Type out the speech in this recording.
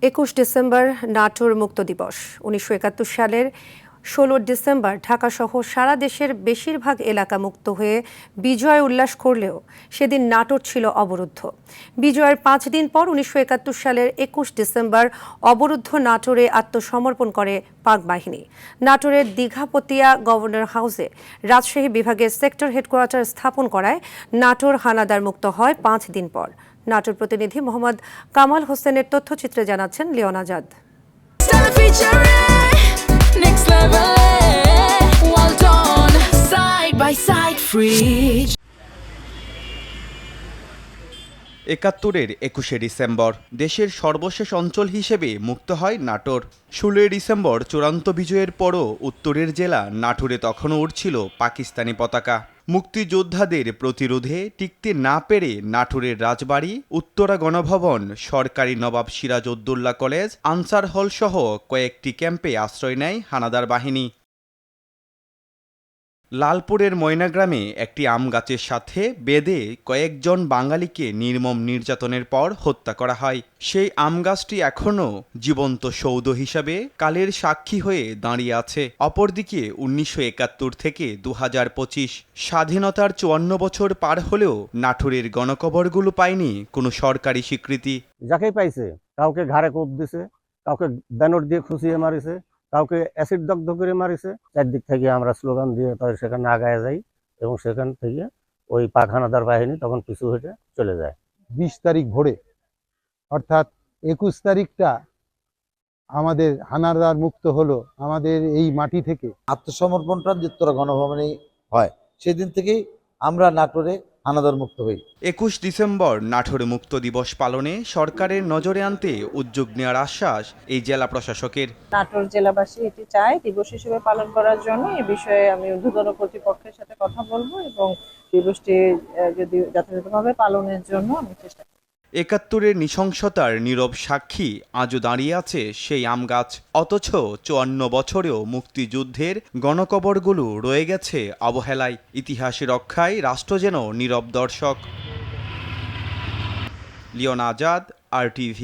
21 December Natore মুক্ত দিবস। 1971 সালের 16 ডিসেম্বর ঢাকাসহ সারা দেশের বেশিরভাগ এলাকা মুক্ত হয়ে বিজয় উল্লাস করলেও সেদিন নাটোর ছিল অবরুদ্ধ। বিজয়ের 5 দিন পর 1971 সালের 21 ডিসেম্বর অবরুদ্ধ নাটোরে আত্মসমর্পণ করে পাক বাহিনী। নাটোরের দীঘাপতিয়া গভর্নর হাউসে রাজশাহী বিভাগের সেক্টর হেডকোয়ার্টার স্থাপন করায় নাটোর হানাদার মুক্ত হয় 5 দিন পর। নাটোর প্রতিনিধি মোহাম্মদ কামাল হোসেনের তথ্যচিত্রে জানাচ্ছেন লিওন আজাদ। একাত্তরের 21শে ডিসেম্বর দেশের সর্বশেষ অঞ্চল হিসেবে মুক্ত হয় নাটোর। 16 ডিসেম্বর চূড়ান্ত বিজয়ের পরও উত্তরের জেলা নাটোরে তখনও উড়ছিল পাকিস্তানি পতাকা। মুক্তিযোদ্ধাদের প্রতিরোধে টিকতে না পেরে নাটোরের রাজবাড়ি, উত্তরা গণভবন, সরকারি নবাব সিরাজউদ্দৌলা কলেজ, আনসার হল সহ কয়েকটি ক্যাম্পে আশ্রয় নেয় হানাদার বাহিনী। লালপুরের ময়নাগ্রামে একটি আম গাছের সাথে বেঁধে কয়েকজন বাঙালিকে নির্মম নির্যাতনের পর হত্যা করা হয়। সেই আম গাছটি এখনও জীবন্ত সৌধ হিসাবে কালের সাক্ষী হয়ে দাঁড়িয়ে আছে। অপরদিকে 1971 থেকে 2025 স্বাধীনতার 54 বছর পার হলেও নাটোরের গণকবরগুলো পায়নি কোনো সরকারি স্বীকৃতি। যাকেই পাইছে কাউকে ঘাড়ে কোপ দিছে, কাউকে ব্যানর দিয়ে খুঁচিয়ে মারিছে, কাউকে অ্যাসিড দগ্ধ করে মারিছে। চারদিক থেকে আমরা স্লোগান দিয়ে তাদের সেখানে আগায় যাই এবং সেখান থেকে ওই পাক হানাদার বাহিনী তখন পিছু হেঁটে চলে যায়। 20 তারিখ ভোরে অর্থাৎ 21 তারিখটা আমাদের হানাদার মুক্ত হলো আমাদের এই মাটি থেকে। আত্মসমর্পণটা উত্তরা গণভবনে হয়, সেদিন থেকেই আমরা নাটোরে হানাদার মুক্ত হই। 21 ডিসেম্বর নাটোরে মুক্ত দিবস পালনে সরকারের নজরে আনতে উদ্যোগ নেওয়ার আশ্বাস এই জেলা প্রশাসকের। নাটোর জেলাবাসী এটি চায় দিবস হিসেবে পালন করার জন্য। এ বিষয়ে আমি ঊর্ধ্বতন কর্তৃপক্ষের সাথে কথা বলবো এবং দিবসটি যদি যথাযথভাবে পালনের জন্য আমি চেষ্টা করব। 71-এর নৃশংসতার নীরব সাক্ষী আজও দাঁড়িয়ে আছে সেই আম গাছ। অথচ 54 বছরেও মুক্তিযুদ্ধের গণকবরগুলো রয়ে গেছে অবহেলায়। ইতিহাস রক্ষায় রাষ্ট্র যেন নীরব দর্শক। লিওন আজাদ, RTV।